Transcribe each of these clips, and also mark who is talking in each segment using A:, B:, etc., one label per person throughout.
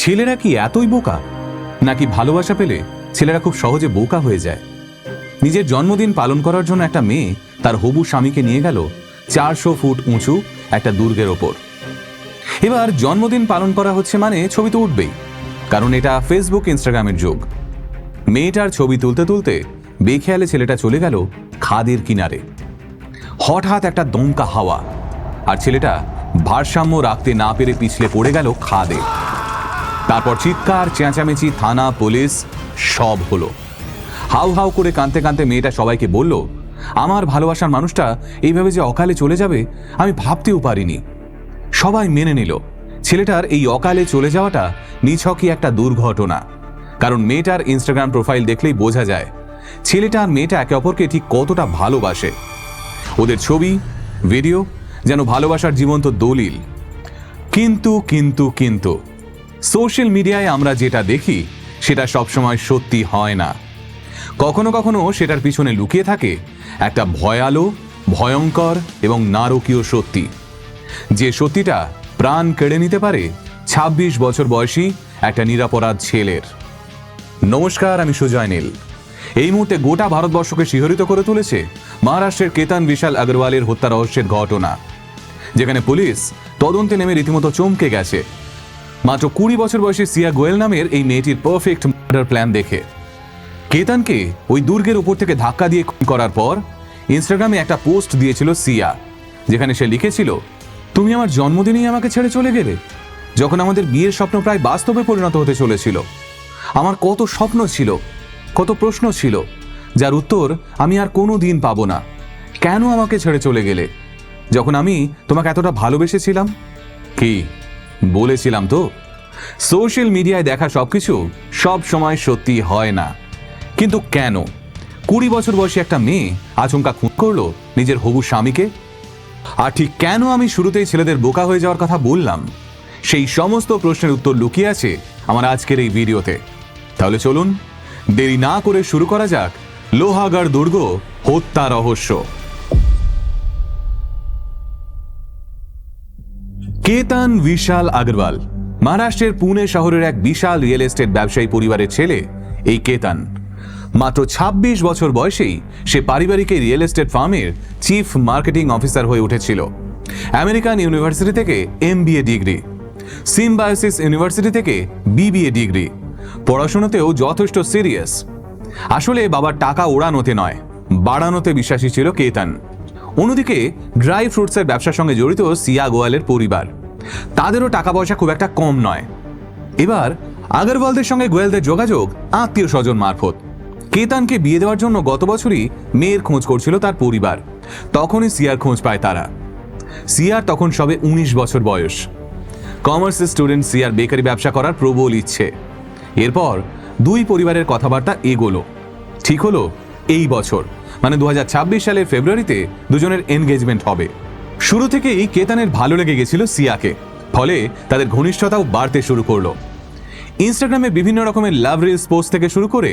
A: ছেলেরা কি এতই বোকা, নাকি ভালোবাসা পেলে ছেলেরা খুব সহজে বোকা হয়ে যায়? নিজের জন্মদিন পালন করার জন্য একটা মেয়ে তার হবু স্বামীকে নিয়ে গেল 400 ফুট উঁচু একটা দুর্গের ওপর। এবার জন্মদিন পালন করা হচ্ছে মানে ছবি তো উঠবেই, কারণ এটা ফেসবুক ইনস্টাগ্রামের যুগ। মেয়েটার ছবি তুলতে তুলতে বেখেয়ালে ছেলেটা চলে গেল খাদের কিনারে। হঠাৎ একটা দমকা হাওয়া, আর ছেলেটা ভারসাম্য রাখতে না পেরে পিছলে পড়ে গেল খাদে। তারপর চিৎকার চেঁচামেচি, থানা পুলিশ সব হলো। হাউ হাউ করে কাঁদতে কাঁদতে মেয়েটা সবাইকে বলল, আমার ভালোবাসার মানুষটা এইভাবে যে অকালে চলে যাবে আমি ভাবতেও পারিনি। সবাই মেনে নিল ছেলেটার এই অকালে চলে যাওয়াটা নিছকই একটা দুর্ঘটনা, কারণ মেয়েটার ইনস্টাগ্রাম প্রোফাইল দেখলেই বোঝা যায় ছেলেটা আর মেয়েটা একে অপরকে ঠিক কতটা ভালোবাসে। ওদের ছবি ভিডিও যেন ভালোবাসার জীবন্ত দলিল। কিন্তু কিন্তু কিন্তু সোশ্যাল মিডিয়ায় আমরা যেটা দেখি সেটা সবসময় সত্যি হয় না। কখনো কখনো সেটার পিছনে লুকিয়ে থাকে একটা ভয়ালো, ভয়ঙ্কর এবং নারকীয় সত্যি, যে সত্যিটা প্রাণ কেড়ে নিতে পারে 26 বছর বয়সী একটা নিরপরাধ ছেলের। নমস্কার, আমি সুজয় নীল। এই মুহূর্তে গোটা ভারতবর্ষকে শিহরিত করে তুলেছে মহারাষ্ট্রের কেতন বিশাল আগরওয়ালের হত্যা রহস্যের ঘটনা, যেখানে পুলিশ তদন্তে নেমে রীতিমতো চমকে গেছে মাত্র 20 বছর বয়সী সিয়া গোয়েল নামের এই মেয়েটির পারফেক্ট মার্ডার প্ল্যান দেখে। কেতনকে ওই দুর্গের উপর থেকে ধাক্কা দিয়ে খুন করার পর ইনস্টাগ্রামে একটা পোস্ট দিয়েছিল সিয়া, যেখানে সে লিখেছিল, তুমি আমার জন্মদিনেই আমাকে ছেড়ে চলে গেলে, যখন আমাদের বিয়ের স্বপ্ন প্রায় বাস্তবে পরিণত হতে চলেছিল। আমার কত স্বপ্ন ছিল, কত প্রশ্ন ছিল, যার উত্তর আমি আর কোনো দিন পাবো না। কেন আমাকে ছেড়ে চলে গেলে, যখন আমি তোমাকে এতটা ভালোবেসেছিলাম? কি বলেছিলাম তো, সোশ্যাল মিডিয়ায় দেখা সবকিছু সব সময় সত্যি হয় না। কিন্তু কেন 20 বছর বয়সী একটা মেয়ে আচমকা খুন করলো নিজের হবু স্বামীকে? আর ঠিক কেন আমি শুরুতেই ছেলেদের বোকা হয়ে যাওয়ার কথা বললাম, সেই সমস্ত প্রশ্নের উত্তর লুকিয়ে আছে আমার আজকের এই ভিডিওতে। তাহলে চলুন দেরি না করে শুরু করা যাক লোহাগড় দুর্গ হত্যা রহস্য। কেতন বিশাল আগরওয়াল মহারাষ্ট্রের পুনে শহরের এক বিশাল রিয়েল এস্টেট ব্যবসায়ী পরিবারের ছেলে। এই কেতন মাত্র 26 বছর বয়সেই সে পারিবারিক রিয়েল এস্টেট ফার্মের চিফ মার্কেটিং অফিসার হয়ে উঠেছিল। আমেরিকান ইউনিভার্সিটি থেকে MBA ডিগ্রি, সিম্বায়োসিস ইউনিভার্সিটি থেকে BBA ডিগ্রি। পড়াশোনাতেও যথেষ্ট সিরিয়াস। আসলে বাবার টাকা ওড়ানোতে নয়, বাড়ানোতে বিশ্বাসী ছিল কেতন। অন্যদিকে ড্রাই ফ্রুটসের ব্যবসার সঙ্গে জড়িত সিয়া গোয়ালের পরিবার, তাদেরও টাকা পয়সা খুব একটা কম নয়। এবার আগরওয়ালদের সঙ্গে গোয়েলদের যোগাযোগ আত্মীয় স্বজন মারফত। কেতনকে বিয়ে দেওয়ার জন্য গত বছরই মেয়ের খোঁজ করছিল তার পরিবার। তখনই সিয়ার খোঁজ পায় তারা। সিয়ার তখন সবে 19 বছর বয়স। কমার্স স্টুডেন্ট সিয়ার বেকারি ব্যবসা করার প্রবল ইচ্ছে। এরপর দুই পরিবারের কথাবার্তা এগোলো। ঠিক হলো এই বছর মানে 2026 সালের ফেব্রুয়ারিতে দুজনের এনগেজমেন্ট হবে। শুরু থেকেই কেতনের ভালো লেগে গেছিল সিয়াকে, ফলে তাদের ঘনিষ্ঠতাও বাড়তে শুরু করলো। ইনস্টাগ্রামে বিভিন্ন রকমের লাভ রিলস পোস্ট থেকে শুরু করে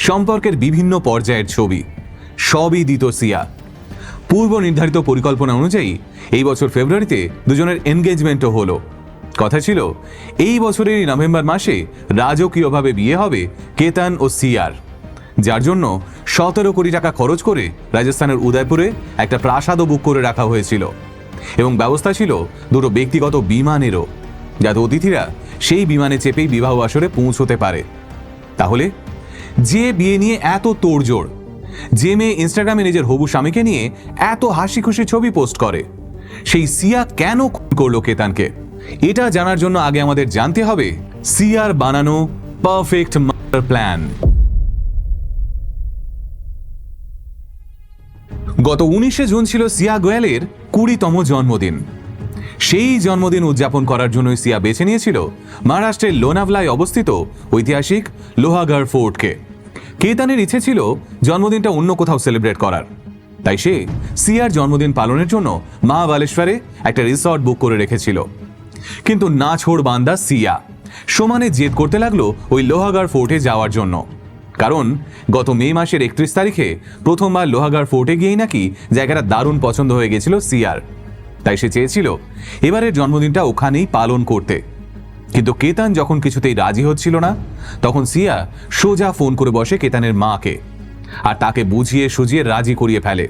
A: সম্পর্কের বিভিন্ন পর্যায়ের ছবি সবই দিত সিয়া। পূর্ব নির্ধারিত পরিকল্পনা অনুযায়ী এই বছর ফেব্রুয়ারিতে দুজনের এনগেজমেন্টও হলো। কথা ছিল এই বছরের নভেম্বর মাসে রাজকীয়ভাবে বিয়ে হবে কেতন ও সিয়ার, যার জন্য 17 কোটি টাকা খরচ করে রাজস্থানের উদয়পুরে একটা প্রাসাদও বুক করে রাখা হয়েছিল, এবং ব্যবস্থা ছিল দুটো ব্যক্তিগত বিমানেরও, যাতে অতিথিরা সেই বিমানে চেপেই বিবাহ আসরে পৌঁছতে পারে। তাহলে যে বিয়ে নিয়ে এত তোড়জোড়, যে মেয়ে ইনস্টাগ্রামে নিজের হবু স্বামীকে নিয়ে এত হাসি খুশি ছবি পোস্ট করে, সেই সিয়া কেন খুন করলো কেতনকে? এটা জানার জন্য আগে আমাদের জানতে হবে সিয়ার বানানো পারফেক্ট মার্ডার প্ল্যান। গত 19শে জুন ছিল সিয়া গোয়ালের 20তম জন্মদিন। সেই জন্মদিন উদযাপন করার জন্যই সিয়া বেছে নিয়েছিল মহারাষ্ট্রের লোনাভলায় অবস্থিত ঐতিহাসিক লোহাগড় ফোর্টকে। কেতনের ইচ্ছে ছিল জন্মদিনটা অন্য কোথাও সেলিব্রেট করার, তাই সে সিয়ার জন্মদিন পালনের জন্য মহাবালেশ্বরে একটা রিসর্ট বুক করে রেখেছিল। কিন্তু না ছোড় বান্দা সিয়া সমানে জেদ করতে লাগলো ওই লোহাগড় ফোর্টে যাওয়ার জন্য, কারণ গত মে মাসের 31 তারিখে প্রথমবার লোহাগড় ফোর্টে গিয়েই নাকি জায়গাটা দারুণ পছন্দ হয়ে গেছিল সিয়ার। তাই সে চেয়েছিল এবারের জন্মদিনটা ওখানেই পালন করতে। কিন্তু কেতান যখন কিছুতেই রাজি হচ্ছিল না, তখন সিয়া সোজা ফোন করে বসে কেতানের মাকে, আর তাকে বুঝিয়ে সুঝিয়ে রাজি করিয়ে ফেলে।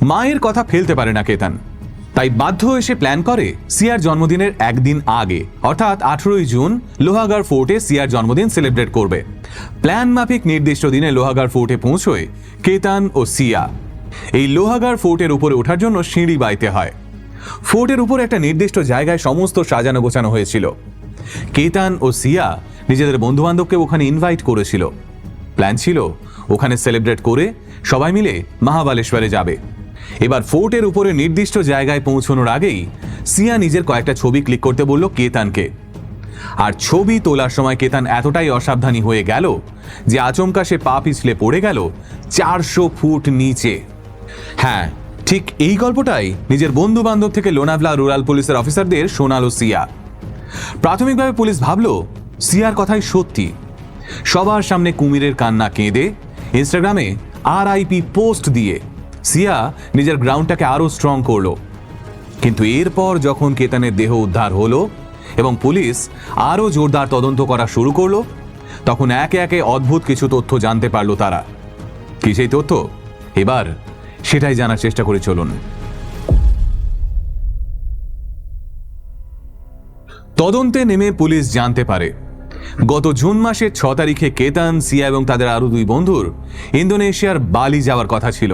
A: মায়ের কথা ফেলতে পারে না কেতান, তাই বাধ্য হয়ে সে প্ল্যান করে সিয়ার জন্মদিনের একদিন আগে, অর্থাৎ 18ই জুন লোহাগাড় ফোর্টে সিয়ার জন্মদিন সেলিব্রেট করবে। প্ল্যান মাফিক নির্দিষ্ট দিনে লোহাগাড় ফোর্টে পৌঁছয় কেতান ও সিয়া। এই লোহাগাড় ফোর্টের উপরে ওঠার জন্য সিঁড়ি বাইতে হয়। ফোর্টের উপর একটা নির্দিষ্ট জায়গায় সমস্ত সাজানো গোছানো হয়েছিল। কেতান ও সিয়া নিজেদের বন্ধুবান্ধবকে ওখানে ইনভাইট করেছিল। প্ল্যান ছিল ওখানে সেলিব্রেট করে সবাই মিলে মহাবালেশ্বরে যাবে। এবার ফোর্টের উপরে নির্দিষ্ট জায়গায় পৌঁছানোর আগেই সিয়া নিজের কয়েকটা ছবি ক্লিক করতে বলল কেতানকে। আর ছবি তোলার সময় কেতান এতটাই অসাবধানী হয়ে গেল যে আচমকা সে পা পিছলে পড়ে গেল 400 ফুট নিচে। হ্যাঁ, ঠিক এই গল্পটাই নিজের বন্ধু বান্ধব থেকে লোনাভলা রুরাল পুলিশের অফিসারদের শোনালো সিয়া। প্রাথমিকভাবে পুলিশ ভাবল সিয়ার কথাই সত্যি। সবার সামনে কুমিরের কান্না কেঁদে ইনস্টাগ্রামে RIP পোস্ট দিয়ে সিয়া নিজের গ্রাউন্ডটাকে আরো স্ট্রং করলো। কিন্তু এরপর যখন কেতানের দেহ উদ্ধার হলো এবং পুলিশ আরো জোরদার তদন্ত করা শুরু করলো, তখন একে একে অদ্ভুত কিছু তথ্য জানতে পারলো তারা। কি সেই তথ্য? এবার সেটাই জানার চেষ্টা করে চলুন। তদন্তে নেমে পুলিশ জানতে পারে গত জুন মাসের 6 তারিখে কেতান, সিয়া এবং তাদের আরো 2 বন্ধুর ইন্দোনেশিয়ার বালি যাওয়ার কথা ছিল।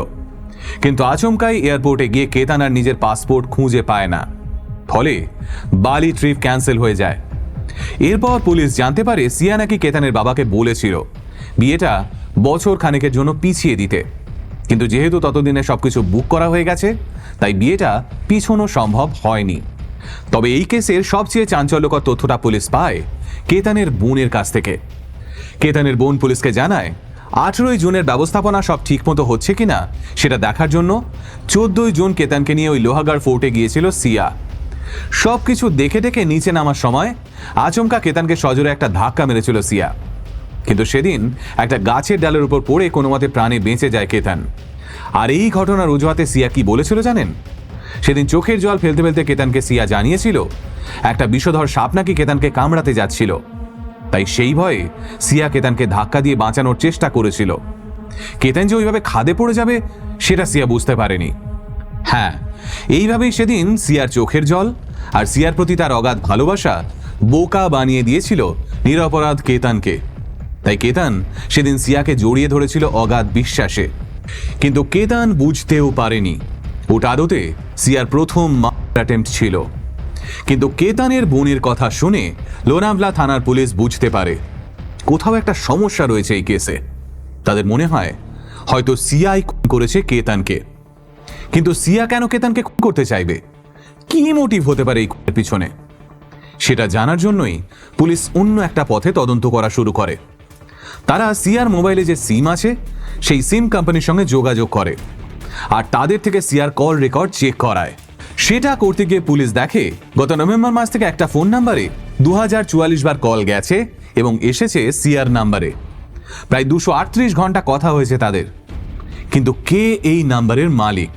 A: কিন্তু আচমকাই এয়ারপোর্টে গিয়ে কেতান আর নিজের পাসপোর্ট খুঁজে পায় না, ফলে বালি ট্রিপ ক্যান্সেল হয়ে যায়। এরপর পুলিশ জানতে পারে সিয়া নাকি কেতানের বাবাকে বলেছিল বিয়েটা বছর খানেকের জন্য পিছিয়ে দিতে, কিন্তু যেহেতু ততদিনে সবকিছু বুক করা হয়ে গেছে তাই বিয়েটা পিছনো সম্ভব হয়নি। তবে এই কেসের সবচেয়ে চাঞ্চল্যকর তথ্যটা পুলিশ পায় কেতানের বোনের কাছ থেকে। কেতানের বোন পুলিশকে জানায় 18ই জুনের ব্যবস্থাপনা সব ঠিকমতো হচ্ছে কিনা সেটা দেখার জন্য 14ই জুন কেতানকে নিয়ে ওই লোহাগাড় ফোর্টে গিয়েছিল সিয়া। সবকিছু দেখে দেখে নিচে নামার সময় আচমকা কেতানকে সজোরে একটা ধাক্কা মেরেছিল সিয়া, কিন্তু সেদিন একটা গাছের ডালের উপর পড়ে কোনো মতে প্রাণে বেঁচে যায় কেতান। আর এই ঘটনার অজুহাতে সিয়া কি বলেছিল জানেন? সেদিন চোখের জল ফেলতে ফেলতে কেতানকে সিয়া জানিয়েছিল একটা বিষধর সাপ নাকি কেতানকে কামড়াতে যাচ্ছিল, তাই সেই ভয়ে সিয়া কেতানকে ধাক্কা দিয়ে বাঁচানোর চেষ্টা করেছিল। কেতান যে ওইভাবে খাদে পড়ে যাবে সেটা সিয়া বুঝতে পারেনি। হ্যাঁ, এইভাবেই সেদিন সিয়ার চোখের জল আর সিয়ার প্রতি তার অগাধ ভালোবাসা বোকা বানিয়ে দিয়েছিল নিরপরাধ কেতানকে। তাই কেতান সেদিন সিয়াকে জড়িয়ে ধরেছিল অগাধ বিশ্বাসে। কিন্তু কেতান বুঝতেও পারেনি ওটা আদতে সিয়ার প্রথম অ্যাটেম্পট ছিল। কিন্তু কেতানের বোনের কথা শুনে লোনাভলা থানার পুলিশ বুঝতে পারে কোথাও একটা সমস্যা রয়েছে এই কেসে। তাদের মনে হয় হয়তো সিয়াই খুন করেছে কেতানকে। কিন্তু সিয়া কেন কেতানকে খুন করতে চাইবে? কি মোটিভ হতে পারে এই খুনের পিছনে? সেটা জানার জন্যই পুলিশ অন্য একটা পথে তদন্ত করা শুরু করে। তারা সিয়ার মোবাইলে যে সিম আছে সেই সিম কোম্পানির সঙ্গে যোগাযোগ করে আর তাদের থেকে সিয়ার কল রেকর্ড চেক করায়। সেটা করতে গিয়ে পুলিশ দেখে গত নভেম্বর মাস থেকে একটা ফোন নাম্বারে 2044 বার কল গেছে এবং এসেছে সিয়ার নাম্বারে। প্রায় 238 ঘন্টা কথা হয়েছে তাদের। কিন্তু কে এই নাম্বারের মালিক?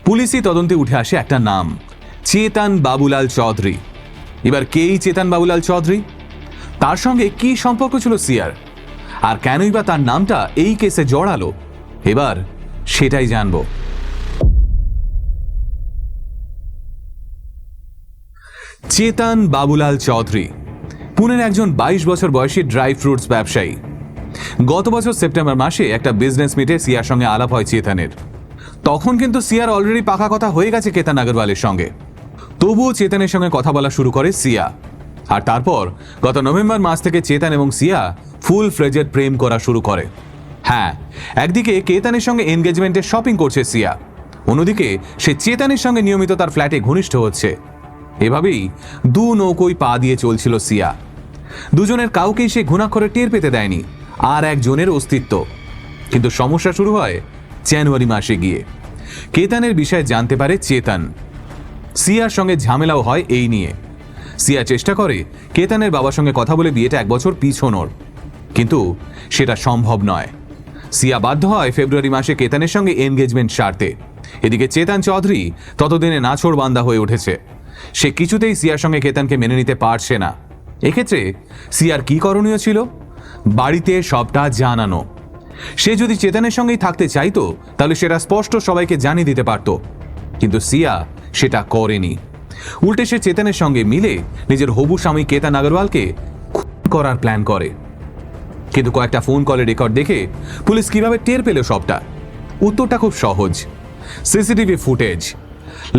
A: পুলিশি তদন্তে উঠে আসে একটা নাম, চেতন বাবুলাল চৌধুরী। এবার কে এই চেতন বাবুলাল চৌধুরী? তার সঙ্গে কি সম্পর্ক ছিল সিয়ার? আর কেনই বা তার নামটা এই কেসে জড়ালো? এবার সেটাই জানবো। চেতন বাবুলাল চৌধুরী পুনের একজন 22 বছর বয়সী ড্রাই ফ্রুটস ব্যবসায়ী। গত বছর সেপ্টেম্বর মাসে একটা বিজনেস মিটে সিয়ার সঙ্গে আলাপ হয় চেতনের। তখন কিন্তু সিয়ার অলরেডি পাকা কথা হয়ে গেছে কেতন আগরওয়ালের সঙ্গে। তবুও চেতনের সঙ্গে কথা বলা শুরু করে সিয়া। আর তারপর গত নভেম্বর মাস থেকে চেতন এবং সিয়া ফুল ফ্লেজেড প্রেম করা শুরু করে। হ্যাঁ, একদিকে কেতনের সঙ্গে এনগেজমেন্টে শপিং করছে সিয়া, অন্যদিকে সে চেতনের সঙ্গে নিয়মিত তার ফ্ল্যাটে ঘনিষ্ঠ হচ্ছে। এভাবেই দু নৌকোয় পা দিয়ে চলছিল সিয়া। দুজনের কাউকেই সে ঘুণাক্ষরে টের পেতে দেয়নি আর একজনের অস্তিত্ব। কিন্তু সমস্যা শুরু হয় জানুয়ারি মাসে গিয়ে। কেতনের বিষয়ে জানতে পারে চেতন। সিয়ার সঙ্গে ঝামেলাও হয় এই নিয়ে। সিয়া চেষ্টা করে কেতনের বাবার সঙ্গে কথা বলে বিয়েটা 1 বছর পিছোনোর, কিন্তু সেটা সম্ভব নয়। সিয়া বাধ্য হয় ফেব্রুয়ারি মাসে কেতনের সঙ্গে এনগেজমেন্ট সারতে। এদিকে চেতন চৌধুরী ততদিনে নাছোড় বান্দা হয়ে উঠেছে। সে কিছুতেই সিয়ার সঙ্গে কেতনকে মেনে নিতে পারছে না। এক্ষেত্রে সিয়ার কি করণীয় ছিল? বাড়িতে সবটা জানানো। সে যদি চেতনের সঙ্গেই থাকতে চাইতো তাহলে সেটা স্পষ্ট সবাইকে জানিয়ে দিতে পারত, কিন্তু সিয়া সেটা করেনি। উল্টে সে চেতনের সঙ্গে মিলে নিজের হবু স্বামী কেতন আগরওয়ালকে খুন করার প্ল্যান করে। কিন্তু কয়েকটা ফোন কলের রেকর্ড দেখে পুলিশ কিভাবে টের পেল সবটা? উত্তরটা খুব সহজ, সিসিটিভি ফুটেজ।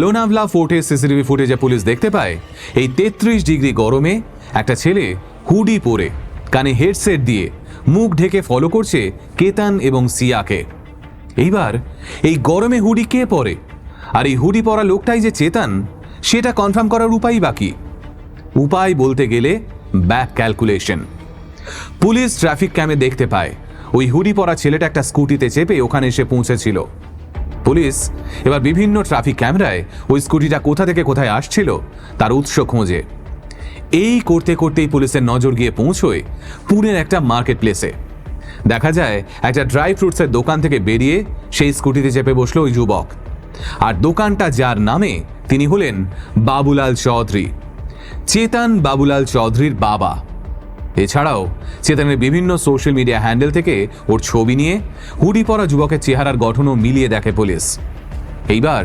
A: লোনাভলা ফোর্টের সিসিটিভি ফুটেজে পুলিশ দেখতে পায় এই 33 ডিগ্রি গরমে একটা ছেলে হুডি পরে, কানে হেডসেট দিয়ে, মুখ ঢেকে ফলো করছে কেতন এবং সিয়াকে। এইবার এই গরমে হুডি কে পরে? আর এই হুডি পরা লোকটাই যে চেতন, সেটা কনফার্ম করার উপায় বাকি। উপায় বলতে গেলে ব্যাক ক্যালকুলেশন। পুলিশ ট্রাফিক ক্যামে দেখতে পায় ওই হুডি পরা ছেলেটা একটা স্কুটিতে চেপে ওখানে এসে পৌঁছেছিল। পুলিশ এবার বিভিন্ন ট্রাফিক ক্যামেরায় ওই স্কুটিটা কোথা থেকে কোথায় আসছিল তার উৎস খোঁজে। এই করতে করতেই পুলিশের নজর গিয়ে পৌঁছয় পুনের একটা মার্কেট প্লেসে। দেখা যায় একটা ড্রাই ফ্রুটসের দোকান থেকে বেরিয়ে সেই স্কুটিতে চেপে বসলো ওই যুবক। আর দোকানটা যার নামে, তিনি হলেন বাবুলাল চৌধুরী, চেতন বাবুলাল চৌধুরীর বাবা। এছাড়াও চেতনের বিভিন্ন সোশ্যাল মিডিয়া হ্যান্ডেল থেকে ওর ছবি নিয়ে হুডি পরা যুবকের চেহারার গঠনও মিলিয়ে দেখে পুলিশ। এইবার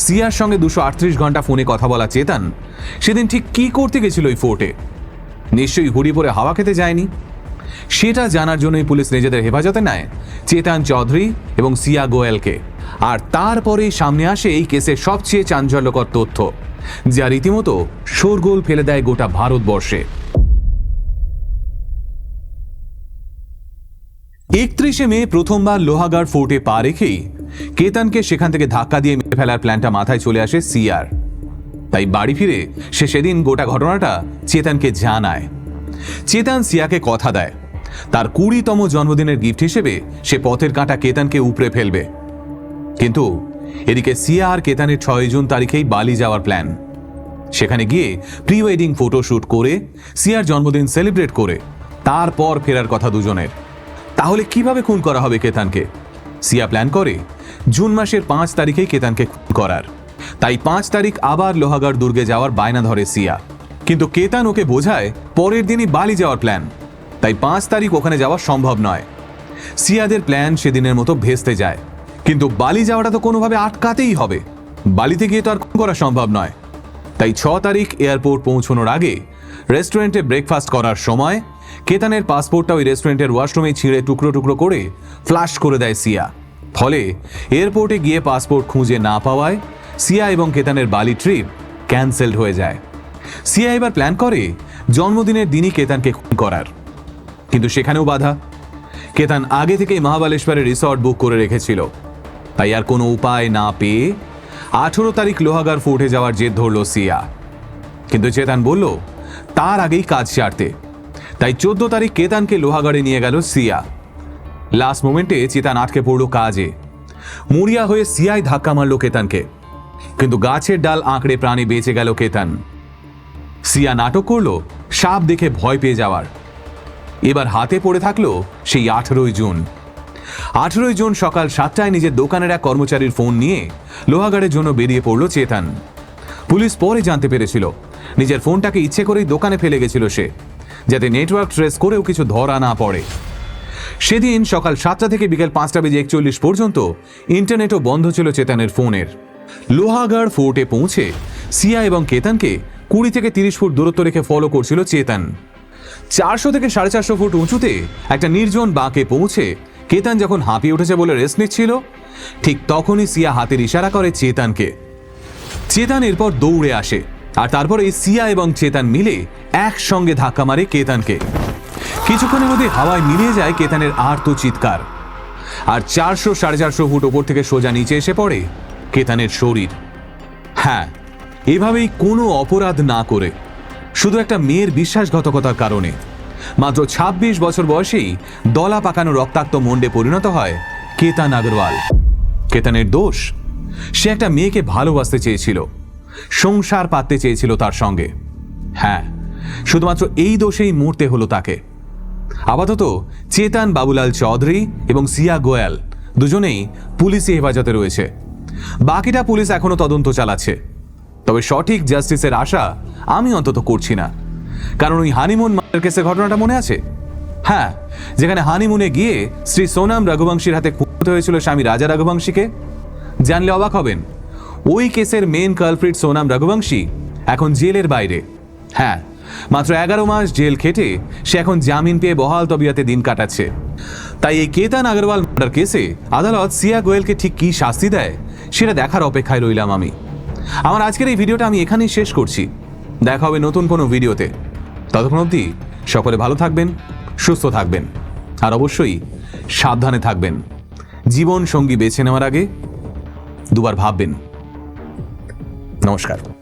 A: সিয়ার সঙ্গে 238 ঘন্টা ফোনে কথা বলা চেতন সেদিন ঠিক কি করতে গেছিল ওই ফোর্টে? নিশ্চয়ই হুডি পরে হাওয়া খেতে যায়নি। সেটা জানার জন্যই পুলিশ নিজেদের হেফাজতে নেয় চেতন চৌধুরী এবং সিয়া গোয়েলকে। আর তারপরেই সামনে আসে এই কেসের সবচেয়ে চাঞ্চল্যকর তথ্য, যা রীতিমতো শোরগোল ফেলে দেয় গোটা ভারতবর্ষে। 31 মে প্রথমবার লোহাগাড় ফোর্টে পা রেখেই কেতনকে সেখান থেকে ধাক্কা দিয়ে মেরে ফেলার প্ল্যানটা মাথায় চলে আসে সিয়ার। তাই বাড়ি ফিরে সে সেদিন গোটা ঘটনাটা চেতনকে জানায়। চেতন সিয়াকে কথা দেয় তার 20তম জন্মদিনের গিফট হিসেবে সে পথের কাঁটা কেতনকে উপড়ে ফেলবে। কিন্তু এদিকে সিয়া আর কেতনের 6 জুন তারিখেই বালি যাওয়ার প্ল্যান। সেখানে গিয়ে প্রি ওয়েডিং ফটোশুট করে সিয়ার জন্মদিন সেলিব্রেট করে তারপর ফেরার কথা দুজনের। তাহলে কিভাবে খুন করা হবে কেতনকে? সিয়া প্ল্যান করে জুন মাসের 5 তারিখেই কেতনকে খুন করার। তাই 5 তারিখ আবার লোহাগাড় দুর্গে যাওয়ার বায়না ধরে সিয়া। কিন্তু কেতন ওকে বোঝায় পরের দিনই বালি যাওয়ার প্ল্যান, তাই 5 তারিখ ওখানে যাওয়া সম্ভব নয়। সিয়াদের প্ল্যান সেদিনের মতো ভেস্তে যায়। কিন্তু বালি যাওয়াটা তো কোনোভাবে আটকাতেই হবে, বালিতে গিয়ে তো আর খুন করা সম্ভব নয়। তাই 6 তারিখ এয়ারপোর্ট পৌঁছানোর আগে রেস্টুরেন্টে ব্রেকফাস্ট করার সময় কেতনের পাসপোর্টটা ওই রেস্টুরেন্টের ওয়াশরুমে ছিঁড়ে টুকরো টুকরো করে ফ্লাশ করে দেয় সিয়া। ফলে এয়ারপোর্টে গিয়ে পাসপোর্ট খুঁজে না পাওয়ায় সিয়া এবং কেতনের বালি ট্রিপ ক্যান্সেলড হয়ে যায়। সিয়া এবার প্ল্যান করে জন্মদিনের দিনই কেতনকে খুন করার। কিন্তু সেখানেও বাধা। কেতন আগে থেকেই মহাবালেশ্বরের রিসর্ট বুক করে রেখেছিল। তাই আর কোনো উপায় না পেয়ে 18 তারিখ লোহাগাড় ফোর্টে যাওয়ার জেদ ধরল সিয়া। কিন্তু চেতন বলল তার আগেই কাজ সারতে। তাই 14 তারিখ কেতনকে লোহাগাড়ে নিয়ে গেল সিয়া। লাস্ট মোমেন্টে চেতন আটকে পড়ল কাজে। মরিয়া হয়ে সিয়াই ধাক্কা মারল কেতনকে, কিন্তু গাছের ডাল আঁকড়ে প্রাণে বেঁচে গেল কেতন। সিয়া নাটক করল সাপ দেখে ভয় পেয়ে যাওয়ার। এবার হাতে পড়ে থাকলো সেই 18 জুন। 18 জুন সকাল 7টায় নিজের দোকানের এক কর্মচারীর ফোন নিয়ে লোহাগাড়ের জন্য বেরিয়ে পড়ল চেতন। পুলিশ পরে জানতে পেরেছিল নিজের ফোনটাকে ইচ্ছে করেই দোকানে ফেলে গেছিল সে, যাতে নেটওয়ার্ক ট্রেস করেও কিছু ধরা না পড়ে। সেদিন সকাল 7টা থেকে বিকেল 5:41 পর্যন্ত ইন্টারনেটও বন্ধ ছিল চেতনের ফোনের। লোহাগাড় ফোর্টে পৌঁছে সিয়া এবং কেতনকে 20 থেকে 30 ফুট দূরত্ব রেখে ফলো করছিল চেতন। 400 থেকে 450 ফুট উঁচুতে একটা নির্জন বাঁকে পৌঁছে কেতন যখন হাঁপিয়ে উঠেছে বলে রেস্ট নিচ্ছিল, ঠিক তখনই সিয়া হাতের ইশারা করে চেতনকে। চেতন এরপর দৌড়ে আসে আর তারপরে সিয়া এবং চেতন মিলে একসঙ্গে ধাক্কা মারে কেতনকে। কিছুক্ষণের মধ্যে হাওয়ায় মিলিয়ে যায় কেতনের আর্ত চিৎকার। আর 400-450 ফুট ওপর থেকে সোজা নিচে এসে পড়ে কেতনের শরীর। হ্যাঁ, এভাবেই কোনো অপরাধ না করে, শুধু একটা মেয়ের বিশ্বাসঘাতকতার কারণে মাত্র 26 বছর বয়সেই দলা পাকানো রক্তাক্ত মন্ডে পরিণত হয় কেতন আগরওয়াল। কেতনের দোষ, সে একটা মেয়েকে ভালোবাসতে চেয়েছিল, সংসার পাততে চেয়েছিল তার সঙ্গে। হ্যাঁ, শুধুমাত্র এই দোষেই মরতে হলো তাকে। আপাতত চেতন বাবুলাল চৌধুরী এবং সিয়া গোয়েল দুজনেই পুলিশি হেফাজতে রয়েছে। বাকিটা পুলিশ এখনো তদন্ত চালাচ্ছে। তবে সঠিক জাস্টিসের আশা আমি অন্তত করছি না, কারণ ওই হানিমুন মার্ডার কেসের ঘটনাটা মনে আছে? হ্যাঁ, যেখানে হানিমুনে গিয়ে শ্রী সোনাম রঘুবংশীর হাতে খুন হতে হয়েছিল স্বামী রাজা রঘুবংশীকে। জানলে অবাক হবেন, ওই কেসের মেন কালপ্রিট সোনাম রঘুবংশী এখন জেলের বাইরে। হ্যাঁ, মাত্র 11 মাস জেল খেটে সে এখন জামিন পেয়ে বহাল তবিয়তে দিন কাটাচ্ছে। তাই এই কেতন আগরওয়াল মার্ডার কেসে আদালত সিয়া গোয়েলকে ঠিক কী শাস্তি দেয় সেটা দেখার অপেক্ষায় রইলাম আমি। আমার আজকের এই ভিডিওটা আমি এখানেই শেষ করছি। দেখা হবে নতুন কোনো ভিডিওতে। ততক্ষণ অবধি সকলে ভালো থাকবেন, সুস্থ থাকবেন, আর অবশ্যই সাবধানে থাকবেন। জীবন সঙ্গী বেছে নেওয়ার আগে দুবার ভাববেন। নমস্কার।